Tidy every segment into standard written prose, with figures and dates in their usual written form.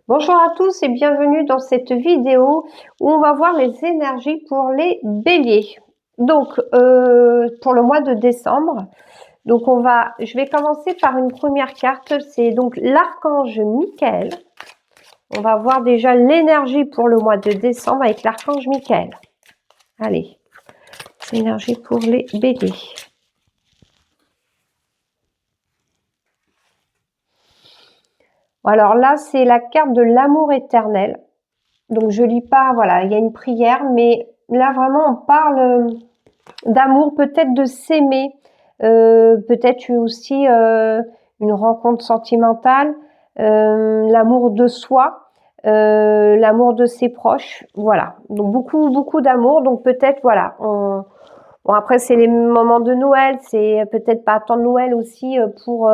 Bonjour à tous et bienvenue dans cette vidéo où on va voir les énergies pour les béliers. Donc, pour le mois de décembre, donc je vais commencer par une première carte, c'est donc l'archange Michael. On va voir déjà l'énergie pour le mois de décembre avec l'archange Michael. Allez, l'énergie pour les béliers. Alors là, c'est la carte de l'amour éternel. Donc je lis pas, voilà, il y a une prière, mais là vraiment on parle d'amour, peut-être de s'aimer, peut-être aussi une rencontre sentimentale, l'amour de soi, l'amour de ses proches, voilà. Donc beaucoup d'amour, donc peut-être voilà. Bon après c'est les moments de Noël, c'est peut-être pas attendre Noël aussi pour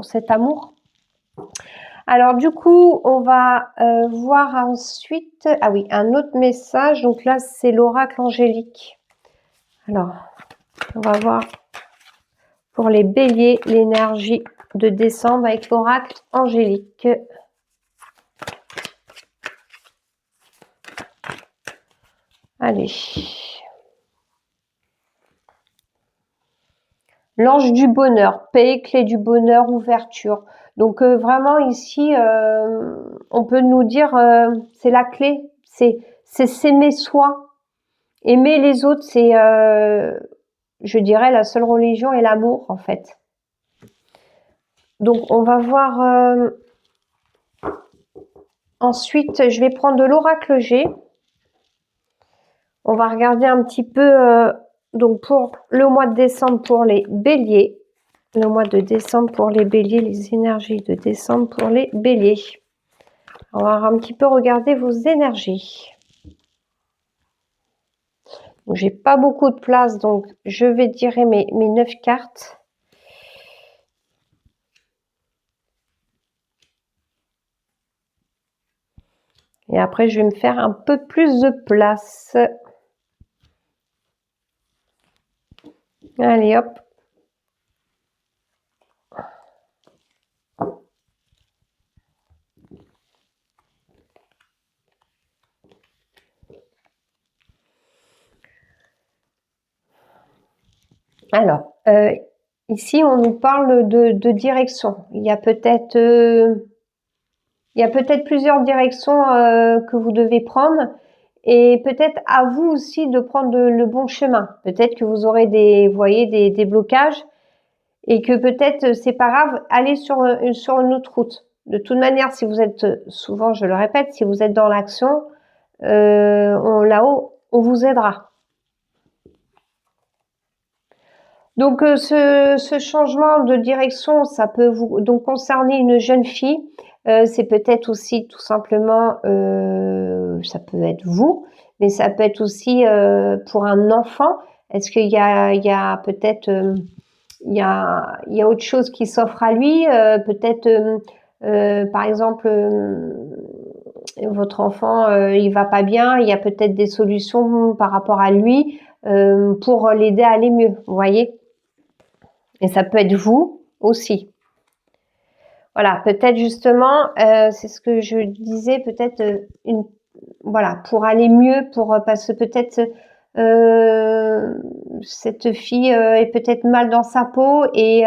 cet amour. Alors du coup, on va voir ensuite, ah oui, un autre message. Donc là, c'est l'oracle angélique. Alors, on va voir pour les béliers l'énergie de décembre avec l'oracle angélique. Allez. L'ange du bonheur, paix, clé du bonheur, ouverture. Donc vraiment ici, on peut nous dire, c'est la clé, c'est s'aimer soi. Aimer les autres, c'est, je dirais, la seule religion est l'amour, en fait. Donc, on va voir... ensuite, je vais prendre de l'oracle G. On va regarder un petit peu, donc pour le mois de décembre pour les béliers. Le mois de décembre pour les béliers, les énergies de décembre pour les béliers. On va un petit peu regarder vos énergies. J'ai pas beaucoup de place, donc je vais tirer mes 9 cartes. Et après, je vais me faire un peu plus de place. Allez, hop. Alors, ici, on nous parle de direction. Il y a peut-être plusieurs directions que vous devez prendre et peut-être à vous aussi de prendre le bon chemin. Peut-être que vous aurez des blocages et que peut-être c'est pas grave, allez sur une autre route. De toute manière, si vous êtes, souvent je le répète, si vous êtes dans l'action, là-haut, on vous aidera. Donc ce changement de direction, ça peut vous donc concerner une jeune fille. C'est peut-être aussi tout simplement, ça peut être vous, mais ça peut être aussi pour un enfant. Est-ce qu'il y a peut-être il y a autre chose qui s'offre à lui, peut-être par exemple votre enfant il va pas bien, il y a peut-être des solutions par rapport à lui pour l'aider à aller mieux, vous voyez. Et ça peut être vous aussi. Voilà, peut-être justement, c'est ce que je disais, peut-être voilà, pour aller mieux, parce que peut-être cette fille est peut-être mal dans sa peau ou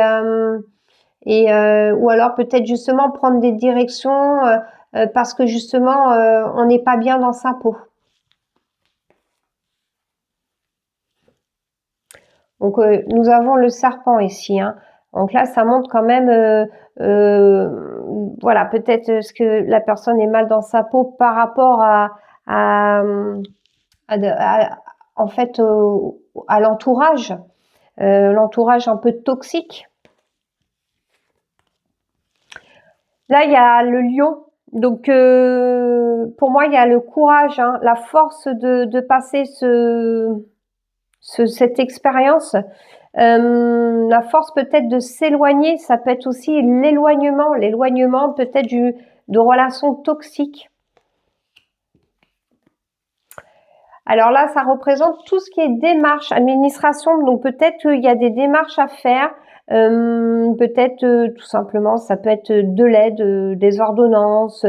alors peut-être justement prendre des directions parce que justement on n'est pas bien dans sa peau. Donc nous avons le serpent ici, hein. Donc là, ça montre quand même, voilà, peut-être ce que la personne est mal dans sa peau par rapport en fait, à l'entourage, l'entourage un peu toxique. Là, il y a le lion. Donc, pour moi, il y a le courage, hein, la force de passer cette expérience. La force peut-être de s'éloigner, ça peut être aussi l'éloignement peut-être de relations toxiques. Alors là, ça représente tout ce qui est démarche, administration. Donc peut-être qu'il y a des démarches à faire. Peut-être tout simplement, ça peut être de l'aide, des ordonnances.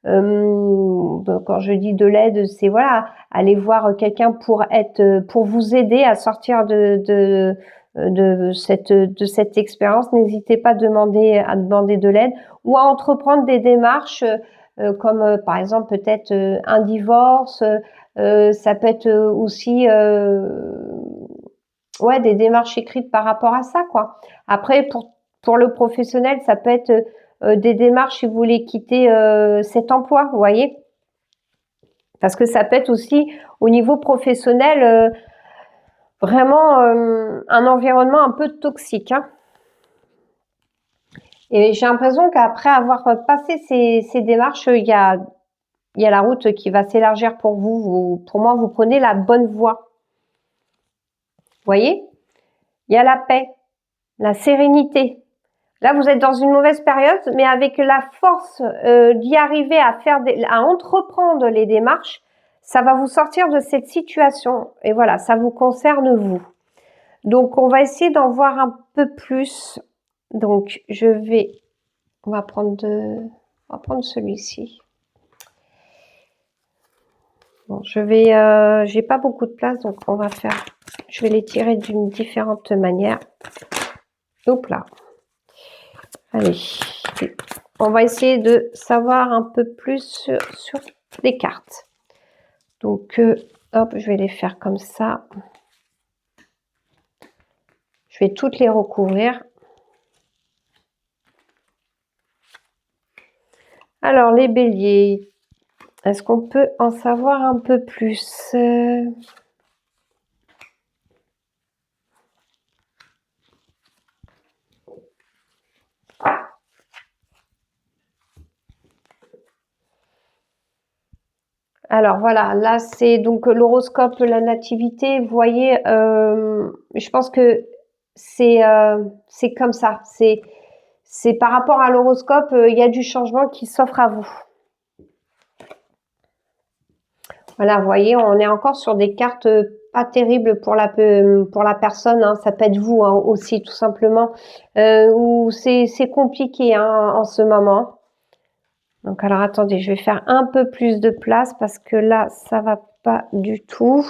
Quand je dis de l'aide, c'est voilà, aller voir quelqu'un pour vous aider à sortir de cette expérience. N'hésitez pas à demander de l'aide ou à entreprendre des démarches comme par exemple peut-être un divorce. Ça peut être aussi ouais, des démarches écrites par rapport à ça, quoi. Après, pour le professionnel, ça peut être des démarches si vous voulez quitter cet emploi, vous voyez. Parce que ça peut être aussi au niveau professionnel vraiment un environnement un peu toxique, hein. Et j'ai l'impression qu'après avoir passé ces démarches, il y a la route qui va s'élargir pour vous. Pour moi, vous prenez la bonne voie. Vous voyez? Il y a la paix, la sérénité. Là, vous êtes dans une mauvaise période, mais avec la force d'y arriver à entreprendre les démarches, ça va vous sortir de cette situation. Et voilà, ça vous concerne vous. Donc, on va essayer d'en voir un peu plus. Donc, on va prendre celui-ci. Bon, j'ai pas beaucoup de place, donc je vais les tirer d'une différente manière. Hop là. Allez, on va essayer de savoir un peu plus sur les cartes. Donc, hop, je vais les faire comme ça. Je vais toutes les recouvrir. Alors, les béliers, est-ce qu'on peut en savoir un peu plus? Alors voilà, là c'est donc l'horoscope, la nativité. Vous voyez, je pense que c'est comme ça. C'est par rapport à l'horoscope, il y a du changement qui s'offre à vous. Voilà, vous voyez, on est encore sur des cartes pas terribles pour la personne, hein. Ça peut être vous hein, aussi, tout simplement, où c'est compliqué hein, en ce moment. Donc, alors, attendez, je vais faire un peu plus de place parce que là, ça va pas du tout.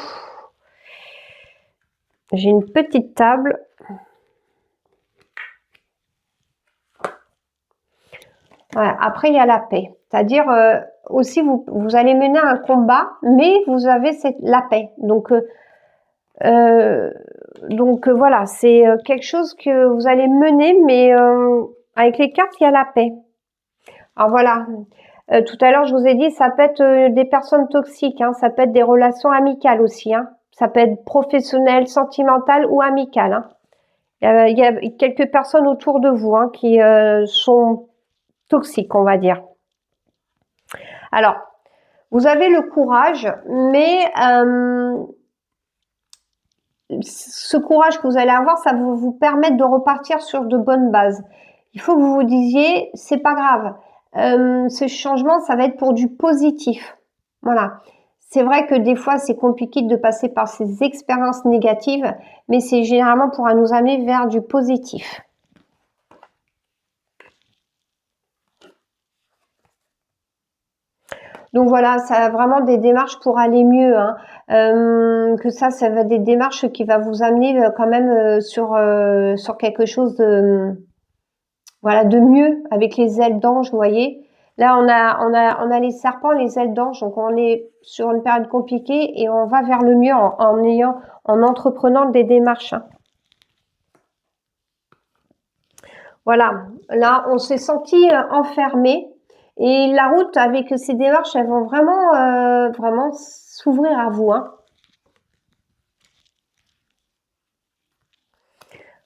J'ai une petite table. Voilà. Après, il y a la paix. C'est-à-dire, aussi, vous allez mener un combat, mais vous avez la paix. Donc, voilà, c'est quelque chose que vous allez mener, mais avec les cartes, il y a la paix. Alors voilà, tout à l'heure, je vous ai dit, ça peut être des personnes toxiques, hein, ça peut être des relations amicales aussi, hein, ça peut être professionnel, sentimental ou amical. Hein. Il y a quelques personnes autour de vous hein, qui sont toxiques, on va dire. Alors, vous avez le courage, mais ce courage que vous allez avoir, ça va vous permettre de repartir sur de bonnes bases. Il faut que vous vous disiez, c'est pas grave. Ce changement, ça va être pour du positif. Voilà. C'est vrai que des fois, c'est compliqué de passer par ces expériences négatives, mais c'est généralement pour nous amener vers du positif. Donc voilà, ça a vraiment des démarches pour aller mieux. Hein. Ça va être des démarches qui va vous amener quand même sur quelque chose de voilà de mieux avec les ailes d'ange, vous voyez. Là, on a les serpents, les ailes d'ange, donc on est sur une période compliquée et on va vers le mieux en entreprenant des démarches. Hein. Voilà, là, on s'est senti enfermé et la route avec ces démarches, elles vont vraiment s'ouvrir à vous. Hein.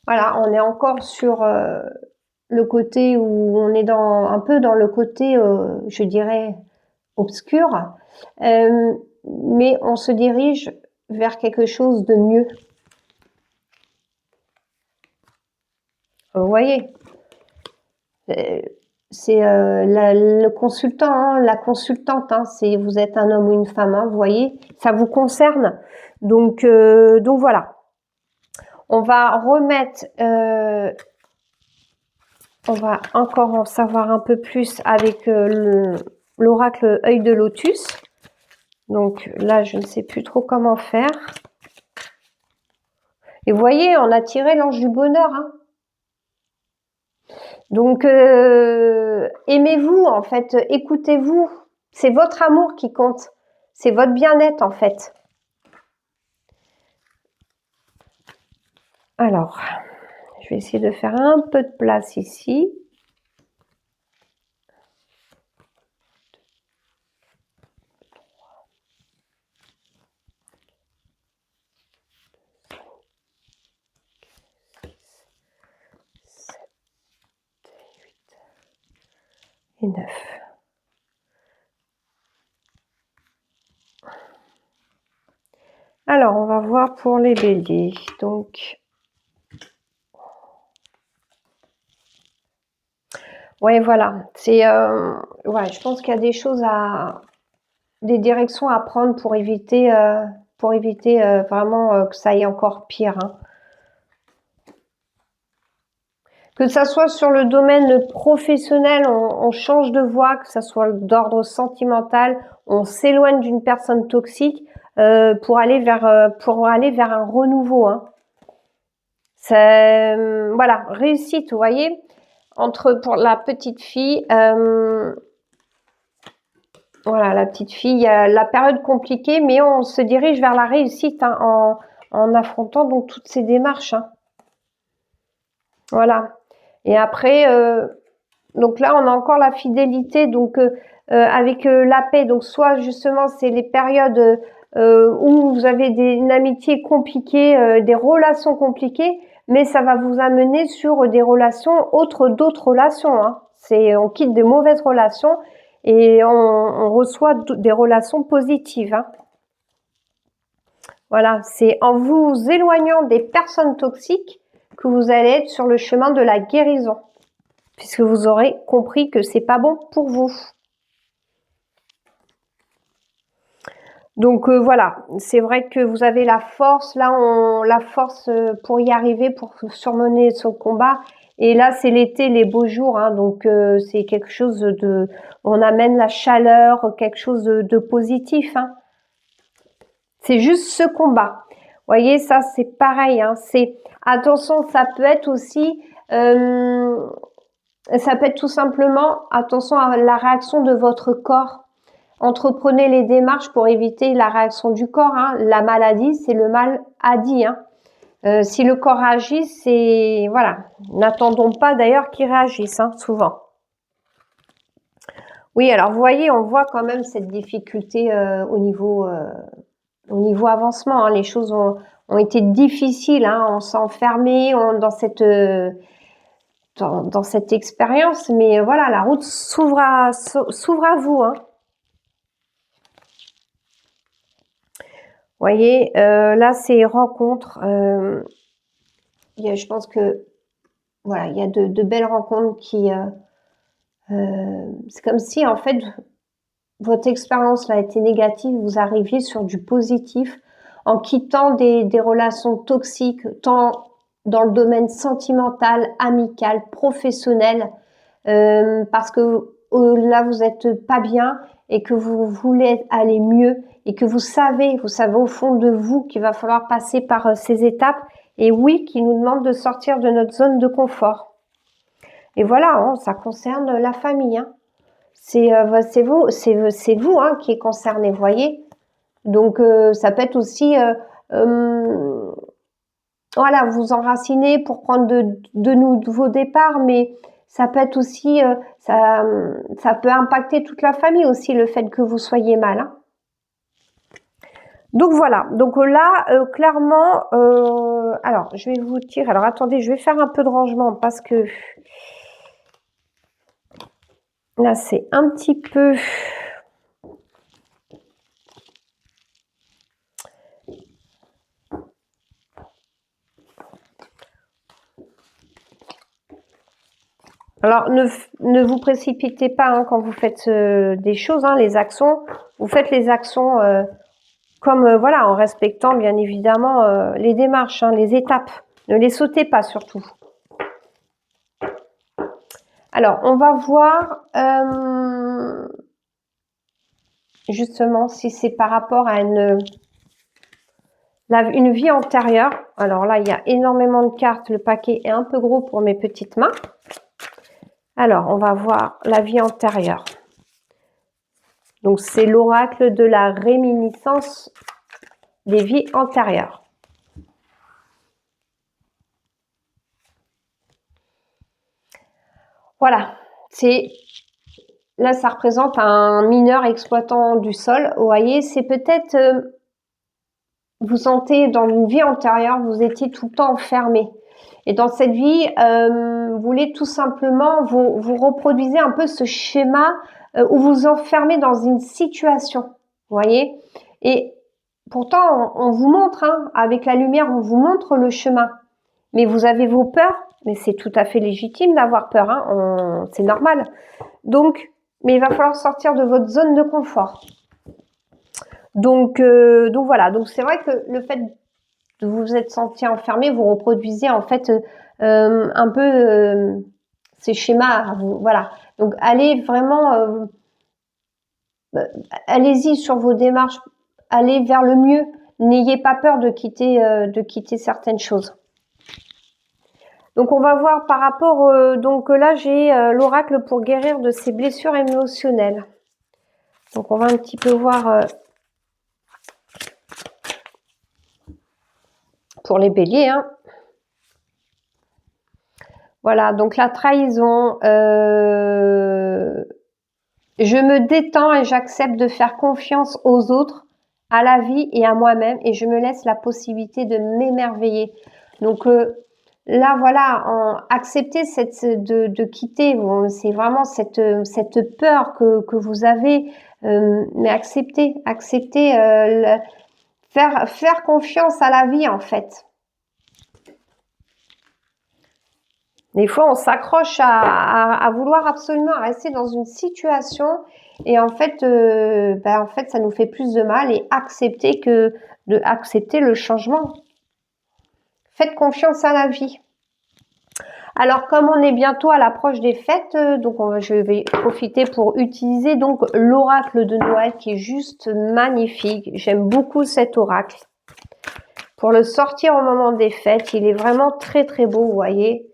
Voilà, on est encore sur le côté où on est un peu dans le côté, je dirais, obscur, mais on se dirige vers quelque chose de mieux. Vous voyez, le consultant, hein, la consultante, hein, vous êtes un homme ou une femme, hein, vous voyez, ça vous concerne. Donc voilà. On va remettre, on va encore en savoir un peu plus avec l'oracle œil de lotus. Donc là, je ne sais plus trop comment faire. Et vous voyez, on a tiré l'ange du bonheur, hein. Donc, aimez-vous, en fait, écoutez-vous. C'est votre amour qui compte. C'est votre bien-être, en fait. Alors, je vais essayer de faire un peu de place ici. Et 9. Alors, on va voir pour les béliers. Donc, ouais, voilà. C'est, ouais, je pense qu'il y a des choses des directions à prendre pour éviter vraiment que ça aille encore pire, hein. Que ça soit sur le domaine professionnel, on change de voie, que ça soit d'ordre sentimental, on s'éloigne d'une personne toxique pour aller vers un renouveau, hein. Voilà, réussite, vous voyez. Pour la petite fille, voilà, la petite fille, il y a la période compliquée, mais on se dirige vers la réussite, hein, en affrontant donc toutes ces démarches, hein. Voilà. Et après, donc là, on a encore la fidélité, donc avec la paix. Donc soit justement, c'est les périodes où vous avez une amitié compliquée, des relations compliquées, mais ça va vous amener sur des relations d'autres relations, hein. On quitte des mauvaises relations et on reçoit des relations positives, hein. Voilà, c'est en vous éloignant des personnes toxiques que vous allez être sur le chemin de la guérison, puisque vous aurez compris que c'est pas bon pour vous. Donc voilà, c'est vrai que vous avez la force, là la force pour y arriver, pour surmonter ce combat. Et là c'est l'été, les beaux jours, hein, donc c'est quelque chose on amène la chaleur, quelque chose de positif, hein. C'est juste ce combat. Vous voyez, ça c'est pareil, hein, attention, ça peut être aussi ça peut être tout simplement attention à la réaction de votre corps. Entreprenez les démarches pour éviter la réaction du corps, hein. La maladie, c'est le mal dit, hein. Si le corps agit, c'est... Voilà. N'attendons pas d'ailleurs qu'il réagisse, hein, souvent. Oui, alors vous voyez, on voit quand même cette difficulté au niveau avancement, hein. Les choses ont été difficiles, hein. On s'est enfermé dans cette expérience, mais voilà, la route s'ouvre à vous, hein. Vous voyez, là, c'est rencontres. Je pense que voilà, il y a de belles rencontres c'est comme si en fait votre expérience là était négative, vous arriviez sur du positif en quittant des relations toxiques, tant dans le domaine sentimental, amical, professionnel, parce que là vous êtes pas bien et que vous voulez aller mieux et que vous savez au fond de vous qu'il va falloir passer par ces étapes, et oui, qui nous demande de sortir de notre zone de confort. Et voilà, hein, ça concerne la famille, hein. C'est vous, hein, qui est concerné, voyez. Donc ça peut être aussi voilà, vous enraciner pour prendre de nouveaux départs, mais ça peut être aussi ça peut impacter toute la famille aussi, le fait que vous soyez mal, hein. Donc voilà, donc là clairement alors je vais vous dire, alors attendez, je vais faire un peu de rangement parce que là c'est un petit peu Alors, ne vous précipitez pas hein, quand vous faites des choses, hein, les actions. Vous faites les actions comme, voilà, en respectant bien évidemment les démarches, hein, les étapes. Ne les sautez pas surtout. Alors, on va voir justement si c'est par rapport à une vie antérieure. Alors là, il y a énormément de cartes. Le paquet est un peu gros pour mes petites mains. Alors, on va voir la vie antérieure. Donc, c'est l'oracle de la réminiscence des vies antérieures. Voilà. Là, ça représente un mineur exploitant du sol. Vous voyez, c'est peut-être... vous sentez dans une vie antérieure, vous étiez tout le temps enfermé. Et dans cette vie, vous voulez tout simplement, vous reproduisez un peu ce schéma où vous enfermez dans une situation, vous voyez. Et pourtant, on vous montre, hein, avec la lumière, on vous montre le chemin. Mais vous avez vos peurs, mais c'est tout à fait légitime d'avoir peur, hein, c'est normal. Donc, mais il va falloir sortir de votre zone de confort. Donc voilà, donc c'est vrai que le fait de vous être senti enfermé, vous reproduisez en fait un peu ces schémas, voilà. Donc allez vraiment, allez-y sur vos démarches, allez vers le mieux. N'ayez pas peur de quitter certaines choses. Donc on va voir par rapport, donc là j'ai l'oracle pour guérir de ses blessures émotionnelles. Donc on va un petit peu voir pour les béliers, hein. Voilà, donc la trahison, je me détends et j'accepte de faire confiance aux autres, à la vie et à moi-même, et je me laisse la possibilité de m'émerveiller. Donc là, voilà, accepter de quitter, bon, c'est vraiment cette peur que vous avez, mais accepter, faire confiance à la vie en fait. Des fois, on s'accroche à vouloir absolument rester dans une situation et en fait, ça nous fait plus de mal et accepter le changement. Faites confiance à la vie. Alors, comme on est bientôt à l'approche des fêtes, donc je vais profiter pour utiliser donc l'oracle de Noël qui est juste magnifique. J'aime beaucoup cet oracle. Pour le sortir au moment des fêtes, il est vraiment très très beau, vous voyez.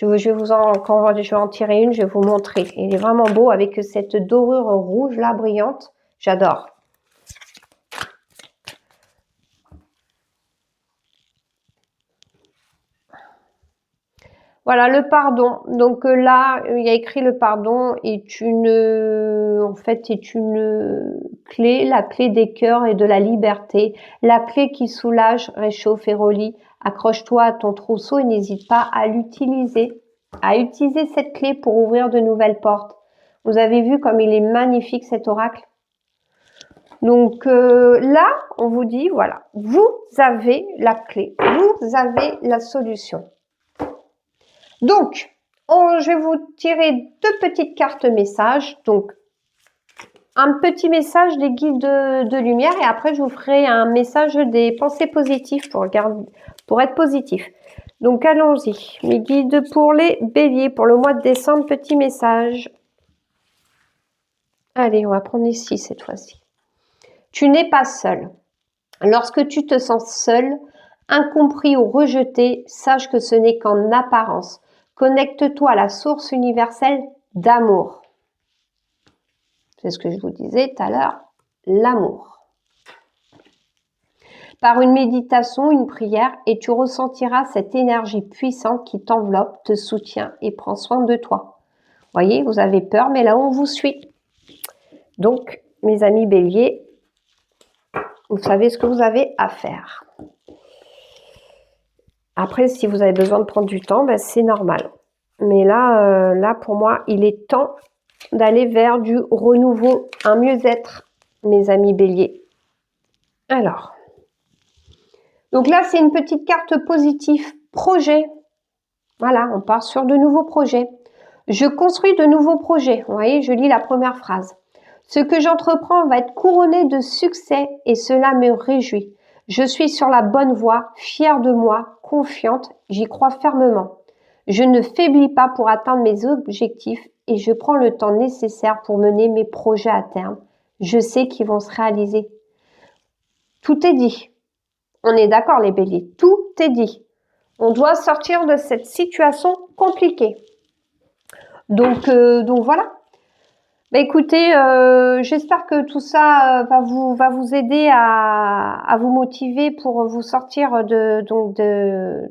Quand je vais en tirer une, je vais vous montrer. Il est vraiment beau avec cette dorure rouge là, brillante. J'adore. Voilà, le pardon. Donc là, il y a écrit le pardon est une clé, la clé des cœurs et de la liberté. La clé qui soulage, réchauffe et relie. Accroche-toi à ton trousseau et n'hésite pas à l'utiliser. À utiliser cette clé pour ouvrir de nouvelles portes. Vous avez vu comme il est magnifique cet oracle. Donc là, on vous dit, voilà, vous avez la clé, vous avez la solution. Donc, je vais vous tirer 2 petites cartes messages. Donc, un petit message des guides de lumière et après, je vous ferai un message des pensées positives pour être positif. Donc, allons-y. Mes guides pour les béliers, pour le mois de décembre, petit message. Allez, on va prendre ici cette fois-ci. Tu n'es pas seul. Lorsque tu te sens seul, incompris ou rejeté, sache que ce n'est qu'en apparence. Connecte-toi à la source universelle d'amour. C'est ce que je vous disais tout à l'heure, l'amour. Par une méditation, une prière, et tu ressentiras cette énergie puissante qui t'enveloppe, te soutient et prend soin de toi. Voyez, vous avez peur, mais là on vous suit. Donc, mes amis béliers, vous savez ce que vous avez à faire. Après, si vous avez besoin de prendre du temps, ben, c'est normal. Mais là, pour moi, il est temps d'aller vers du renouveau, un mieux-être, mes amis béliers. Alors, donc là, c'est une petite carte positive, projet. Voilà, on part sur de nouveaux projets. Je construis de nouveaux projets. Vous voyez, je lis la première phrase. Ce que j'entreprends va être couronné de succès et cela me réjouit. Je suis sur la bonne voie, fière de moi, confiante, j'y crois fermement. Je ne faiblis pas pour atteindre mes objectifs et je prends le temps nécessaire pour mener mes projets à terme. Je sais qu'ils vont se réaliser. Tout est dit. On est d'accord les béliers, tout est dit. On doit sortir de cette situation compliquée. Donc voilà. Bah écoutez, j'espère que tout ça va vous aider à vous motiver pour vous sortir d'une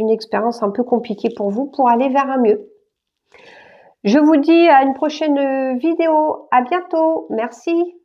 expérience un peu compliquée pour vous, pour aller vers un mieux. Je vous dis à une prochaine vidéo. À bientôt. Merci.